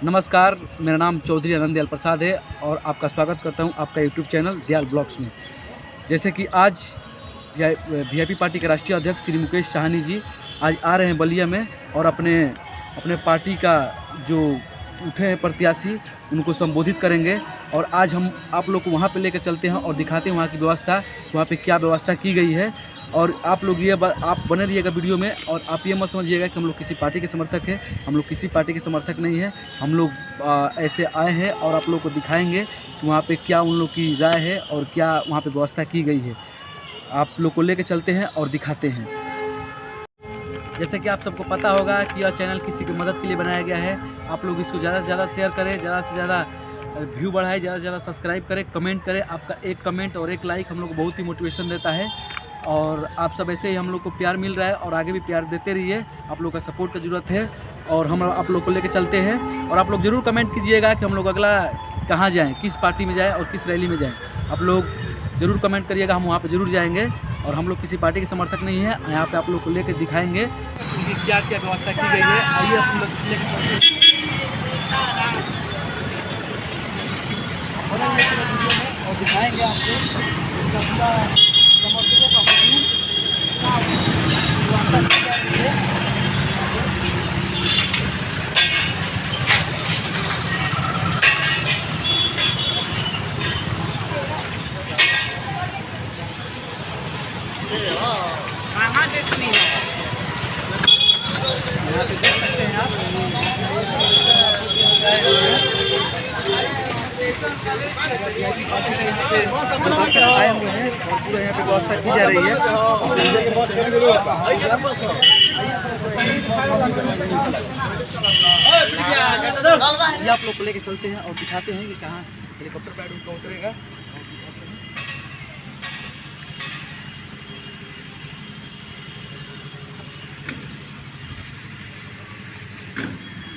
नमस्कार, मेरा नाम चौधरी आनंद दयाल प्रसाद है और आपका स्वागत करता हूं आपका यूट्यूब चैनल दयाल ब्लॉग्स में। जैसे कि आज वीआईपी पार्टी के राष्ट्रीय अध्यक्ष श्री मुकेश साहनी जी आज आ रहे हैं बलिया में और अपने पार्टी का जो उठे हैं प्रत्याशी उनको संबोधित करेंगे। और आज हम आप लोग को वहाँ पे लेकर चलते हैं और दिखाते हैं वहाँ की व्यवस्था, वहाँ पे क्या व्यवस्था की गई है। और आप लोग आप बने रहिएगा वीडियो में। और आप ये मत समझिएगा कि हम लोग किसी पार्टी के समर्थक हैं, हम लोग किसी पार्टी के समर्थक नहीं हैं। हम लोग ऐसे आए हैं और आप लोग को दिखाएंगे कि वहाँ पे क्या उन लोग की राय है और क्या वहाँ पे व्यवस्था की गई है। आप लोग को लेकर चलते हैं और दिखाते हैं। जैसे कि आप सबको पता होगा कि यह चैनल किसी की मदद के लिए बनाया गया है। आप लोग इसको ज़्यादा से ज़्यादा शेयर करें, ज़्यादा से ज़्यादा व्यू बढ़ाएं, ज़्यादा से ज़्यादा सब्सक्राइब करें, कमेंट करें। आपका एक कमेंट और एक लाइक हम लोग को बहुत ही मोटिवेशन देता है। और आप सब ऐसे ही हम लोग को प्यार मिल रहा है और आगे भी प्यार देते रहिए। आप लोग का सपोर्ट की ज़रूरत है और हम आप लोग को लेकर चलते हैं। और आप लोग ज़रूर कमेंट कीजिएगा कि हम लोग अगला कहाँ जाएँ, किस पार्टी में जाएँ और किस रैली में जाएँ। आप लोग ज़रूर कमेंट करिएगा, हम वहाँ पर ज़रूर जाएँगे। और हम लोग किसी पार्टी के समर्थक नहीं है, यहाँ पे आप लोग को लेकर दिखाएंगे कि क्या क्या व्यवस्था की गई है। आइए आप लोग लेकर और दिखाएंगे आपको उनका पूरा समर्थकों का हुजूम व्यवस्था की जा रही है। कहाँ देखनी है? यहाँ पे देख सकते हैं आप आए हुए हैं और पूरा यहाँ पे व्यवस्था की जा रही है। ये आप लोग को लेके चलते हैं और दिखाते हैं कि कहाँ हेलीकॉप्टर पैड उनका उतरेगा।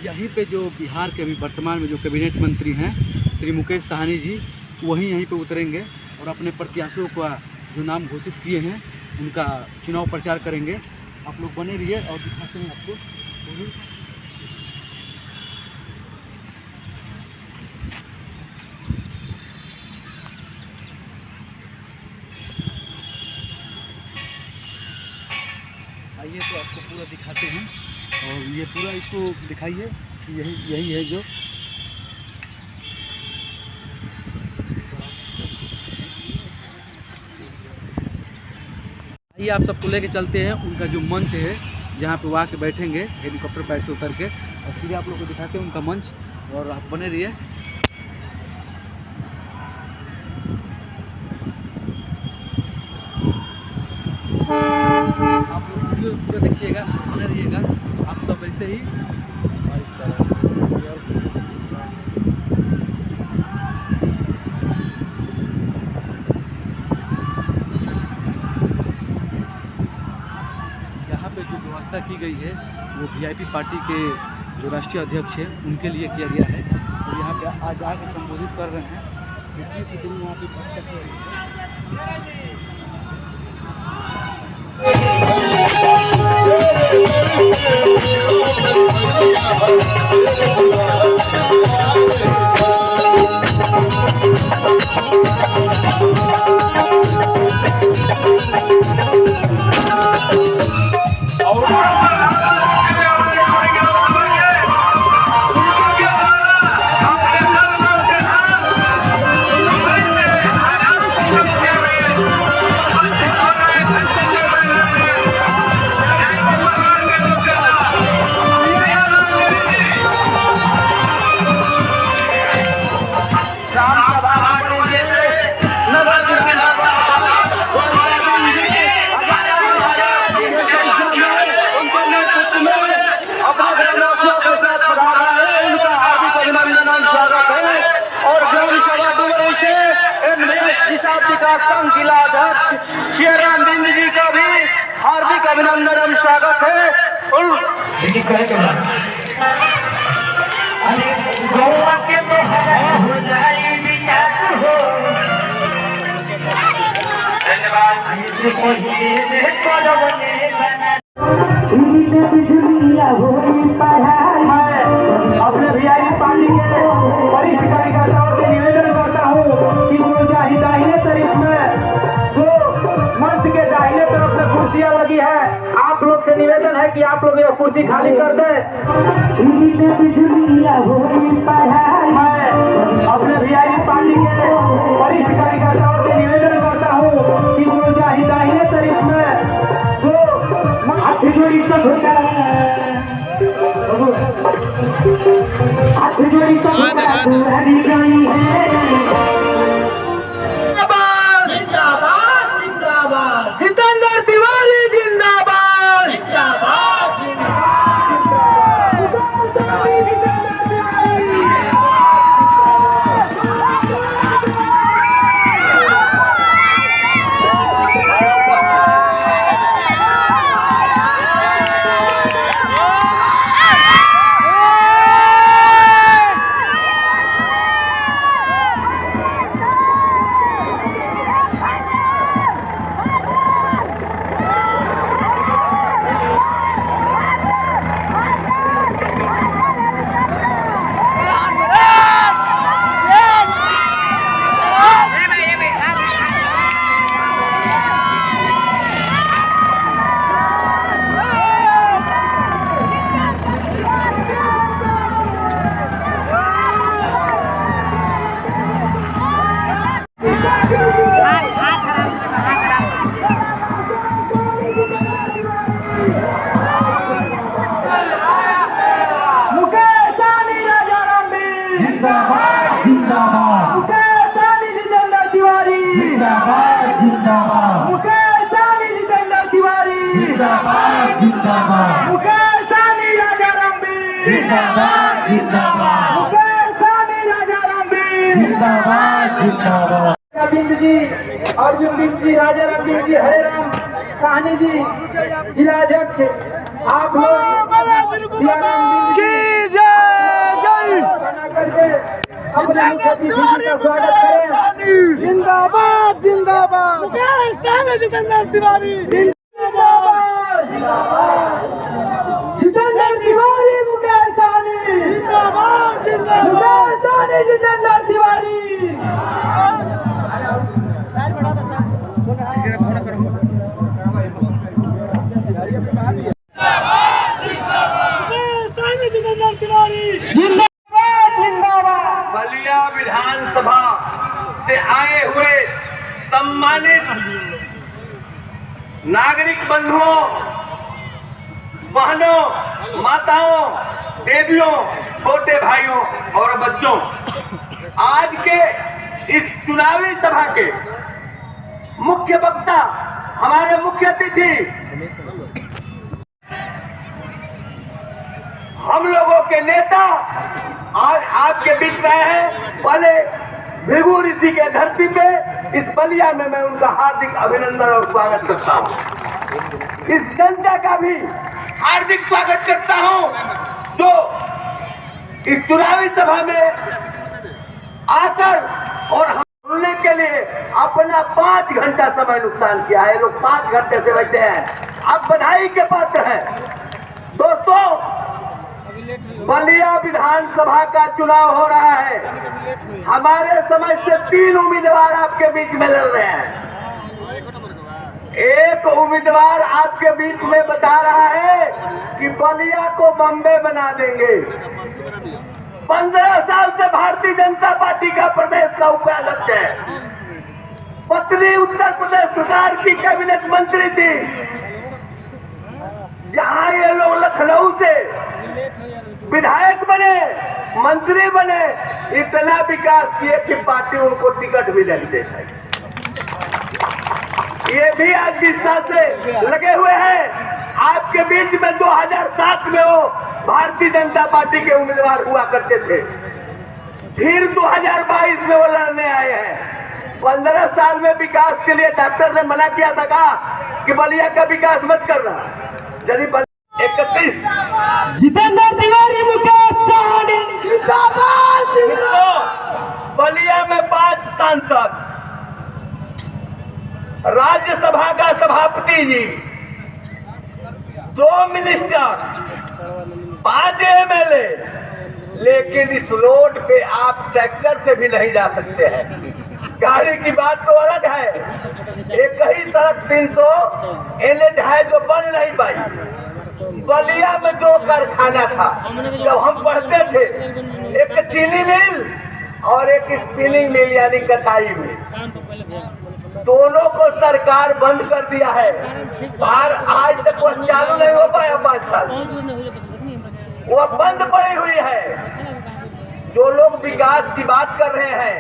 यहीं पे जो बिहार के अभी वर्तमान में जो कैबिनेट मंत्री हैं श्री मुकेश साहनी जी, वहीं यहीं पे उतरेंगे और अपने प्रत्याशियों का जो नाम घोषित किए हैं उनका चुनाव प्रचार करेंगे। आप लोग बने रहिए और दिखाते हैं आपको। आइए तो आपको पूरा दिखाते हैं और ये पूरा इसको दिखाइए कि यही है जो आइए आप सबको लेके चलते हैं उनका जो मंच है जहाँ पे वो आके बैठेंगे हेलीकॉप्टर पैड से उतर के। और सीधे आप लोग को दिखाते हैं उनका मंच और आप बने रहिए। आप लोग वीडियो पूरा देखिएगा, बने रहिएगा। आप सब ऐसे ही यहाँ पे जो व्यवस्था की गई है वो वीआईपी पार्टी के जो राष्ट्रीय अध्यक्ष है उनके लिए किया गया है। और यहाँ पे आज आके संबोधित कर रहे हैं क्योंकि वहाँ पे व्यवस्था की गई है। जी का भी हार्दिक अभिनंदन एवं स्वागत है। अपने वीआईपी पार्टी कुर्सी खाली कर दे। मैं अपने वीआईपी पार्टी के वरिष्ठ कार्यकर्ताओं से निवेदन करता हूँ कि वो दाहिने शरीफ में जो हाथी जोड़ी तक होता है, हाथी जोड़ी तक होता है। जितेंद्र तिवारी जिंदाबाद, जिंदाबाद, गोविंद जी, अर्जुन बिंद जी, राजा राम बिंद जी, हरे राम साहनी जी, जिला अध्यक्ष, आप लोग अपने मुखर्जी जी का स्वागत करें। जिंदाबाद, जिंदाबाद, जितेंद्र तिवारी जिंदाबाद, जितेंद्र तिवारी, मुकेश सहनी जिंदाबाद, जिंदाबाद, मुकेश सहनी, जितेंद्र तिवारी। बलिया विधानसभा से आए हुए सम्मानित नागरिक बंधुओं, बहनों, माताओं, देवियों, छोटे भाइयों और बच्चों, आज के इस चुनावी सभा के मुख्य वक्ता, हमारे मुख्य अतिथि, हम लोगों के नेता आज आपके बीच में हैं। पहले भृगु ऋषि के धरती पे इस बलिया में मैं उनका हार्दिक अभिनंदन और स्वागत करता हूं। इस जनता का भी हार्दिक स्वागत करता हूं जो इस चुनावी सभा में आकर और हम सुनने के लिए अपना 5 घंटा समय नुकसान किया है। लोग 5 घंटे से बैठे हैं, आप बधाई के पात्र हैं। दोस्तों, बलिया विधानसभा का चुनाव हो रहा है। हमारे समझ से 3 उम्मीदवार आपके बीच में लड़ रहे हैं। एक उम्मीदवार आपके बीच में बता रहा है कि बलिया को बॉम्बे बना देंगे। 15 साल से भारतीय जनता पार्टी का प्रदेश का उपाध्यक्ष है। पत्नी उत्तर प्रदेश सरकार की कैबिनेट मंत्री थी। जहां ये लोग लखनऊ से विधायक बने, मंत्री बने, इतना विकास किए कि पार्टी उनको टिकट भी नहीं दे सकी। ये भी आज 20 साल से लगे हुए हैं। आपके बीच में 2007 में वो भारतीय जनता पार्टी के उम्मीदवार हुआ करते थे। फिर 2022 में वो लड़ने आए हैं। 15 साल में विकास के लिए डॉक्टर ने मना किया था, कहा कि बलिया का विकास मत करना। यदि 31 जितेंद्र तिवारी, मुकेश सहनी जिंदाबाद, बलिया में 5 सांसद, राज्यसभा का सभापति जी, 2 मिनिस्टर, 5 एमएलए, लेकिन इस रोड पे आप ट्रैक्टर से भी नहीं जा सकते हैं। गाड़ी की बात तो अलग है। एक ही सड़क 300 NH है जो बन नहीं पाई। बलिया में 2 कारखाना था जब हम पढ़ते थे, एक चीनी मिल और एक स्पिनिंग मिल यानी कताई मिल। दोनों को सरकार बंद कर दिया है। बाहर आज तक वह चालू नहीं हो पाया, 5 साल वह बंद पड़ी हुई है। जो लोग विकास की बात कर रहे हैं,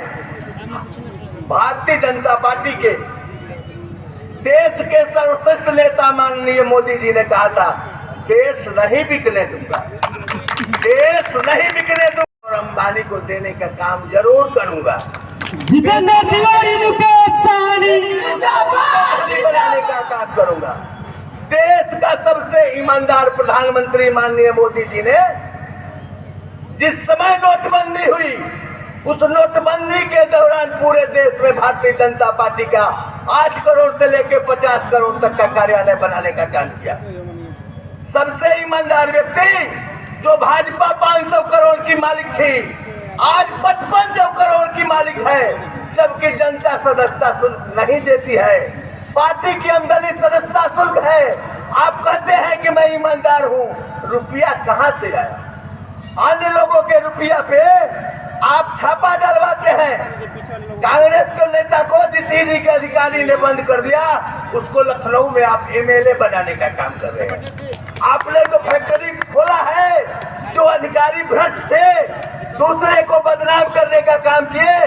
भारतीय जनता पार्टी के देश के सर्वश्रेष्ठ नेता माननीय मोदी जी ने कहा था, देश नहीं बिकने दूंगा, देश नहीं बिकने दूंगा और अंबानी को देने का काम जरूर करूंगा। जितेंद्र तिवारी, मुकेश सहनी बनाने का काम करूंगा। देश का सबसे ईमानदार प्रधानमंत्री माननीय मोदी जी ने जिस समय नोटबंदी हुई, उस नोटबंदी के दौरान पूरे देश में भारतीय जनता पार्टी का 8 करोड़ से लेकर 50 करोड़ तक का कार्यालय बनाने का काम किया। सबसे ईमानदार व्यक्ति जो भाजपा 500 करोड़ की मालिक थी, आज 5500 करोड़ की मालिक है, जबकि जनता सदस्यता शुल्क नहीं देती है। पार्टी की आमदनी सदस्यता शुल्क है। आप कहते हैं कि मैं ईमानदार हूँ, रुपया कहाँ से आया? अन्य लोगों के रुपया पे आप छापा डलवाते हैं। कांग्रेस के नेता को जिस ईडी के अधिकारी ने बंद कर दिया, उसको लखनऊ में आप एमएलए बनाने का काम कर रहे हैं। आपने तो फैक्ट्री खोला है, जो अधिकारी भ्रष्ट थे, दूसरे को बदनाम करने का काम किए,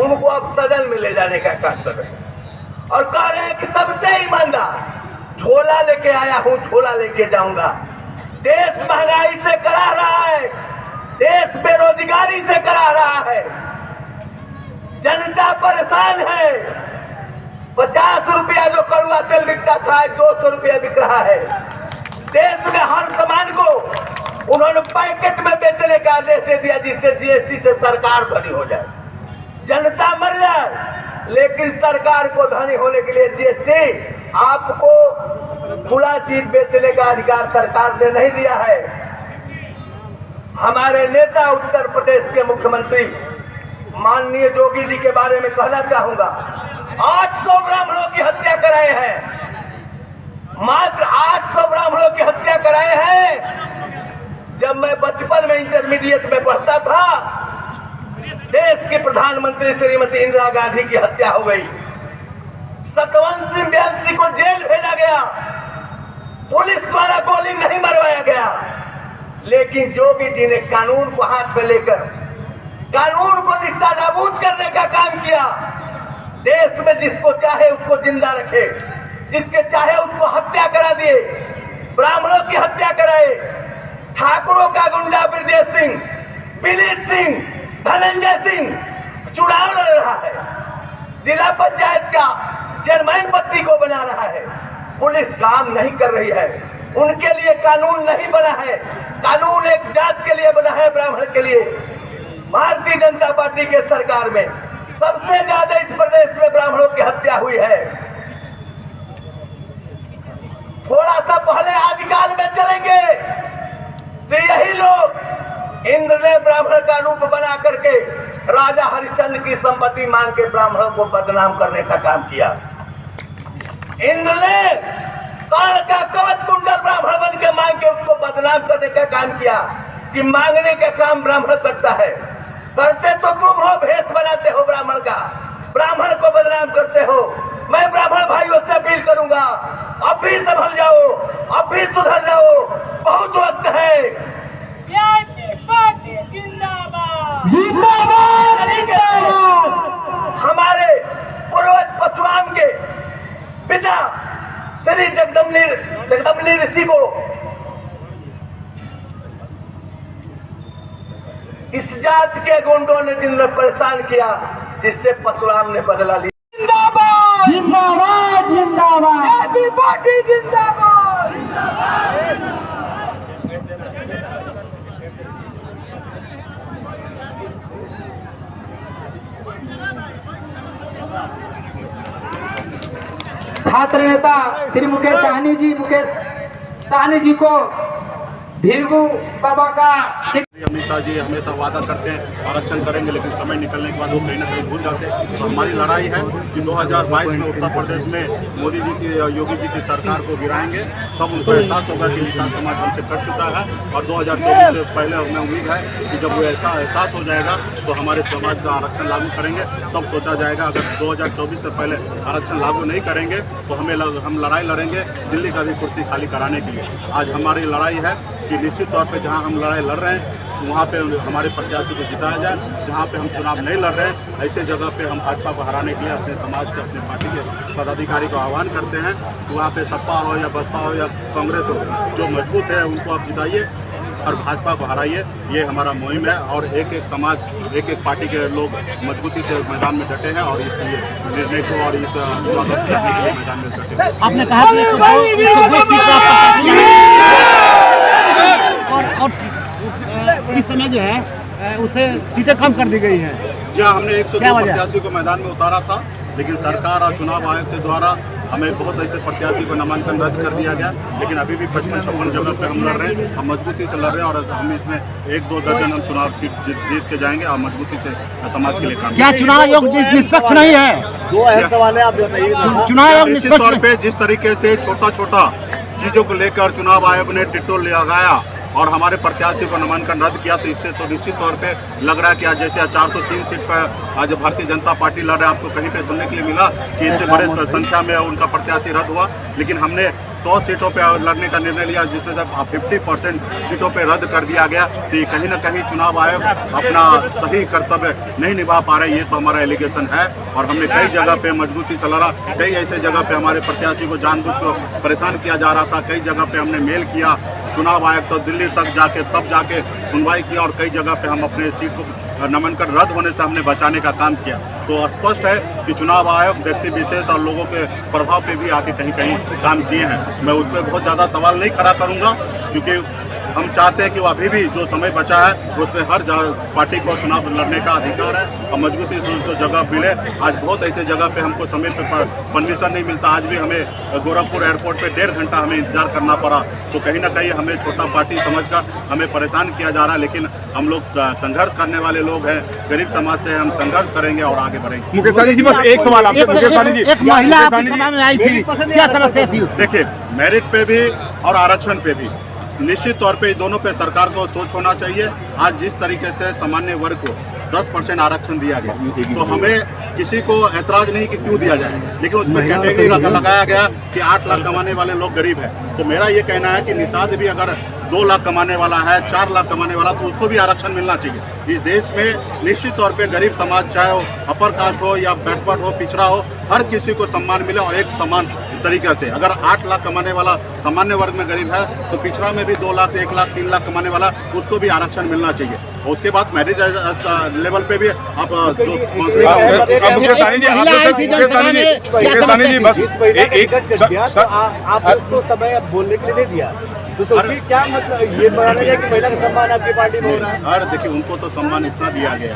उनको अब सदन में ले जाने का काम कर रहे हैं और कह रहे हैं कि सबसे ईमानदार। झोला लेके आया हूँ, झोला लेके जाऊंगा। देश महंगाई से करा रहा है, देश बेरोजगारी से करा रहा है, जनता परेशान है। 50 रुपया जो कड़वा तेल बिकता था, 200 रुपया बिक रहा है। देश में हर सामान को उन्होंने पैकेट में बेचने का आदेश दे दिया, जिससे जीएसटी से सरकार धनी हो जाए, जनता मर जाए। लेकिन सरकार को धनी होने के लिए जीएसटी, आपको खुला चीज बेचने का अधिकार सरकार ने नहीं दिया है। हमारे नेता उत्तर प्रदेश के मुख्यमंत्री माननीय योगी जी के बारे में कहना चाहूंगा, 800 ब्राह्मणों की हत्या कराए हैं, मात्र 800 ब्राह्मणों की हत्या कराए हैं। जब मैं बचपन में इंटरमीडिएट में पढ़ता था, देश के प्रधानमंत्री श्रीमती इंदिरा गांधी की हत्या हो गई। सतवंत सिंह ब्यासी को जेल भेजा गया, पुलिस द्वारा गोली नहीं मरवाया गया। लेकिन योगी जी ने कानून को हाथ में लेकर कानून को निस्तानाबूद करने का काम किया। देश में जिसको चाहे उसको जिंदा रखे, जिसके चाहे उसको हत्या करा दिए। ब्राह्मणों की हत्या कराए, ठाकुरों का गुंडा ब्रजेश सिंह, विनीत सिंह, धनंजय सिंह चुनाव लड़ रहा है, जिला पंचायत का चेयरमैन पत्नी को बना रहा है। पुलिस काम नहीं कर रही है, उनके लिए कानून नहीं बना है। कानून एक जात के लिए बना है, ब्राह्मण के लिए। भारतीय जनता पार्टी के सरकार में सबसे ज्यादा इस प्रदेश में ब्राह्मणों की हत्या हुई है। थोड़ा सा पहले आदिकाल में चलेंगे तो यही लोग इंद्र ने ब्राह्मण का रूप बना करके राजा हरिश्चंद्र की संपत्ति मांग के ब्राह्मणों को बदनाम करने का काम किया। इंद्र ने कर्ण का कवच कुंडल ब्राह्मण बन के मांग के उसको बदनाम करने का काम किया कि मांगने का काम ब्राह्मण करता है। करते तो तुम हो, भेष बनाते हो ब्राह्मण का, ब्राह्मण को बदनाम करते हो। मैं ब्राह्मण भाइयों से अपील करूंगा, अब भी संभल जाओ, अब भी सुधर जाओ, बहुत वक्त है। वीआईपी पार्टी जिंदाबाद, जिंदाबाद, जिंदाबाद। हमारे पूर्वज परशुराम के पिता श्री जगदम्बली ऋषि को इस जात के गुंडों ने दिन में परेशान किया, जिससे परशुराम ने बदला लिया। जिंदाबाद, जिंदाबाद, जिंदाबाद। वीआईपी पार्टी जिंदाबाद। छात्र नेता श्री मुकेश सहनी जी को भीरगू बाबा का अमित शाह जी हमेशा वादा करते हैं आरक्षण करेंगे, लेकिन समय निकलने के बाद वो कहीं ना कहीं भूल जाते हैं। तो हमारी लड़ाई है कि 2022 में उत्तर प्रदेश में मोदी जी की योगी जी की सरकार को गिराएंगे, तब उनको एहसास होगा कि निषाद समाज हमसे कट चुका है। और 2024 से पहले हमें उम्मीद है कि जब वो ऐसा एहसास हो जाएगा तो हमारे समाज का आरक्षण लागू करेंगे, तब सोचा जाएगा। अगर 2024 से पहले आरक्षण लागू नहीं करेंगे तो हम लड़ाई लड़ेंगे दिल्ली का भी कुर्सी खाली कराने के लिए। आज हमारी लड़ाई है कि निश्चित तौर पे जहां हम लड़ाई लड़ रहे हैं वहाँ पे हमारे प्रत्याशी को जिताया जाए। जहाँ पे हम चुनाव नहीं लड़ रहे हैं ऐसे जगह पे हम भाजपा को हराने के लिए अपने समाज के, अपने पार्टी के पदाधिकारी को आह्वान करते हैं। वहाँ पे सपा हो या बसपा हो या कांग्रेस हो, जो मजबूत है उनको आप जिताइए और भाजपा को हराइए। ये हमारा मुहिम है और एक एक समाज, एक एक पार्टी के लोग मजबूती से मैदान में डटे हैं और इसलिए निर्णय को और इस मैदान में डटे हैं। आपने कहा कि 102 सीट और इस समय जो है उसे सीटें कम कर दी गई हैं। क्या हमने 102 प्रत्याशी को मैदान में उतारा था, लेकिन सरकार और चुनाव आयोग के द्वारा हमें बहुत ऐसे प्रत्याशी को नामांकन रद्द कर दिया गया। लेकिन अभी भी 55-56 जगह पे हम लड़ रहे हैं, हम मजबूती से लड़ रहे हैं और हम इसमें 1-2 दर्जन हम चुनाव सीट जीत के जाएंगे और मजबूती से समाज के लिए काम। क्या चुनाव आयोग निष्पक्ष नहीं है? दो अहम सवाल है, आप बताइए। चुनाव आयोग निश्चित तौर पे जिस तरीके से छोटा चीजों को लेकर चुनाव आयोग ने टिट्टो लगाया और हमारे प्रत्याशी को नामांकन रद्द किया, तो इससे तो निश्चित तौर पे लग रहा है कि आज जैसे 403 सीट पर आज भारतीय जनता पार्टी लड़ रहा है, आपको कहीं पे सुनने के लिए मिला कि इतने बड़े संख्या में उनका प्रत्याशी रद्द हुआ। लेकिन हमने 100 सीटों पे लड़ने का निर्णय लिया, जिसमें से 50% सीटों पे रद्द कर दिया गया। तो ये कहीं ना कहीं चुनाव आयोग अपना सही कर्तव्य नहीं निभा पा रहे, ये तो हमारा एलिगेशन है। और हमने कई जगह पे मजबूती से लड़ा, कई ऐसे जगह पे हमारे प्रत्याशी को जानबूझ को परेशान किया जा रहा था, कई जगह पे हमने मेल किया चुनाव आयोग तो दिल्ली तक जाके तब जाके सुनवाई किया और कई जगह पे हम अपने सीट को नामांकन रद्द होने से हमने बचाने का काम किया। तो स्पष्ट है कि चुनाव आयोग व्यक्ति विशेष और लोगों के प्रभाव पे भी आके कहीं कहीं काम किए हैं। मैं उस पर बहुत ज़्यादा सवाल नहीं खड़ा करूँगा, क्योंकि हम चाहते हैं कि वो अभी भी जो समय बचा है उस पर हर पार्टी को चुनाव लड़ने का अधिकार है और मजबूती से उनको जगह मिले। आज बहुत ऐसे जगह पे हमको समय पे परमिशन नहीं मिलता। आज भी हमें गोरखपुर एयरपोर्ट पे 1.5 घंटा हमें इंतजार करना पड़ा। तो कहीं ना कहीं हमें छोटा पार्टी समझकर हमें परेशान किया जा रहा है, लेकिन हम लोग संघर्ष करने वाले लोग हैं, गरीब समाज से हम संघर्ष करेंगे और आगे बढ़ेंगे। मुकेश सहनी जी, बस एक सवाल आपसे। मुकेश सहनी जी, एक महिला आपके समाज में आई थी, क्या समस्या थी? देखिए, मेरिट पे भी और आरक्षण पे भी निश्चित तौर पे दोनों पे सरकार को सोच होना चाहिए। आज जिस तरीके से सामान्य वर्ग को 10% आरक्षण दिया गया, तो हमें किसी को ऐतराज नहीं कि क्यों दिया जाए, लेकिन उसमें कैटेगरी लगाया गया कि 8 लाख कमाने वाले लोग गरीब हैं। तो मेरा ये कहना है कि निषाद भी अगर 2 लाख कमाने वाला है, 4 लाख कमाने वाला, तो उसको भी आरक्षण मिलना चाहिए। इस देश में निश्चित तौर पे गरीब समाज, चाहे वो अपर कास्ट हो या बैकवर्ड हो, पिछड़ा हो, हर किसी को सम्मान मिले और एक समान तरीके से। अगर 8 लाख कमाने वाला सामान्य वर्ग में गरीब है, तो पिछड़ा में भी 2 लाख, 1 लाख, 3 लाख कमाने वाला, उसको भी आरक्षण मिलना चाहिए। और उसके बाद मेरिट लेवल पे भी आप जो मुकेश सहनी जी, बस एक आप उसको समय बोलने के लिए नहीं दिया, तो सोचिए क्या मतलब ये माना जाए कि महिला का सम्मान आपकी पार्टी में हो रहा है? और देखिए, उनको तो सम्मान इतना दिया गया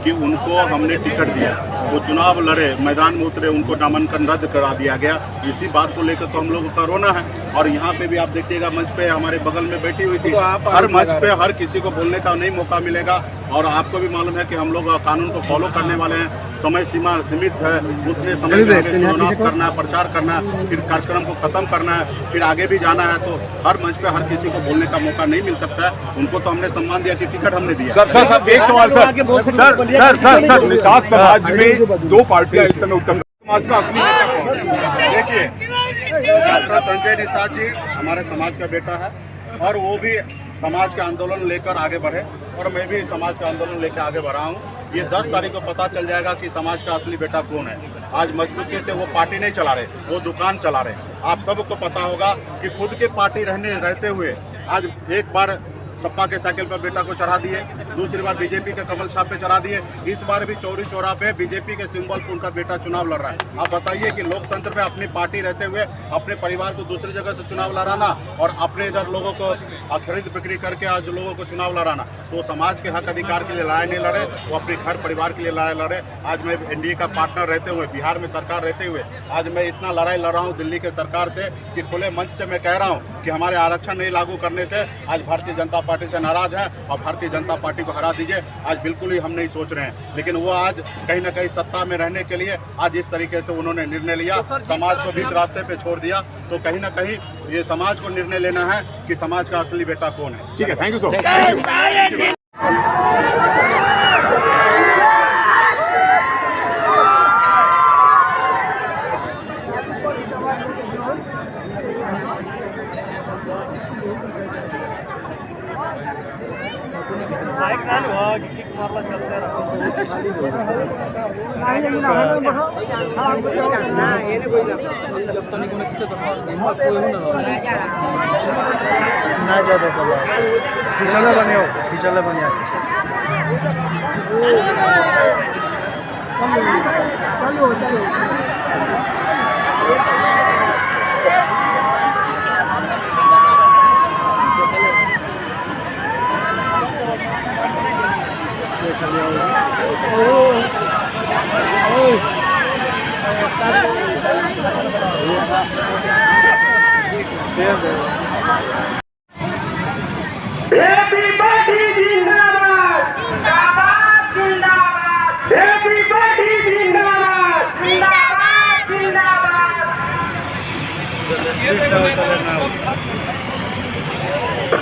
कि उनको हमने टिकट दिया, वो चुनाव लड़े, मैदान में उतरे, उनको नामांकन रद्द करा दिया गया। इसी बात को लेकर तो हम लोग का रोना है। और यहाँ पे भी आप देखिएगा, मंच पे हमारे बगल में बैठी हुई थी, हर मंच पे हर किसी को बोलने का नहीं मौका मिलेगा। और आपको भी मालूम है कि हम लोग कानून को फॉलो करने वाले हैं, समय सीमा सीमित है, उतने समय में चुनाव करना है, प्रचार करना है, फिर कार्यक्रम को खत्म करना है, फिर आगे भी जाना है। तो हर मंच पे हर किसी को बोलने का मौका नहीं मिल सकता है। उनको तो हमने सम्मान दिया कि टिकट हमने दिया। सर एक सवाल सर, निषाद समाज में 2 पार्टियां इस समय उत्तर समाज का असली नेता कौन है? देखिए, डॉक्टर संजय निषाद जी हमारे समाज का बेटा है और वो भी समाज का आंदोलन लेकर आगे बढ़े और मैं भी समाज का आंदोलन लेकर आगे बढ़ा हूँ। ये 10 तारीख को पता चल जाएगा कि समाज का असली बेटा कौन है। आज मजबूती से वो पार्टी नहीं चला रहे, वो दुकान चला रहे। आप सबको पता होगा कि खुद के पार्टी रहते हुए आज एक बार सपा के साइकिल पर बेटा को चढ़ा दिए, दूसरी बार बीजेपी के कमल छाप पे चढ़ा दिए, इस बार भी चौरी चौरा पे बीजेपी के सिंबल पर उनका बेटा चुनाव लड़ रहा है। आप बताइए कि लोकतंत्र में अपनी पार्टी रहते हुए अपने परिवार को दूसरी जगह से चुनाव लड़ाना और अपने इधर लोगों को और खरीद बिक्री करके आज लोगों को चुनाव लड़ाना, तो समाज के हक अधिकार के लिए लड़ाई नहीं लड़े, वो अपने घर परिवार के लिए लड़ाई लड़े। आज मैं एनडीए का पार्टनर रहते हुए, बिहार में सरकार रहते हुए, आज मैं इतना लड़ाई लड़ रहा हूँ दिल्ली के सरकार से कि खुले मंच से मैं कह रहा हूँ कि हमारे आरक्षण नहीं लागू करने से आज भारतीय जनता पार्टी से नाराज है और भारतीय जनता पार्टी को हरा दीजिए। आज बिल्कुल ही हम नहीं सोच रहे हैं, लेकिन वो आज कहीं ना कहीं सत्ता में रहने के लिए आज इस तरीके से उन्होंने निर्णय लिया, समाज को बीच रास्ते पे छोड़ दिया। तो कहीं ना कहीं ये समाज को निर्णय लेना है कि समाज का असली बेटा कौन है। ठीक है, थैंक यू सो मच। खिंचाला बनिया खिंचाला बनिया Everybody जिंदाबाद जिंदाबाद जिंदाबाद Everybody जिंदाबाद जिंदाबाद जिंदाबाद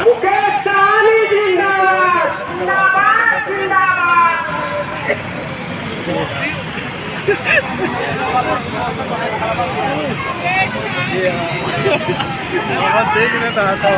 मुकेश सहनी जिंदाबाद जिंदाबाद जिंदाबाद देख लेता था।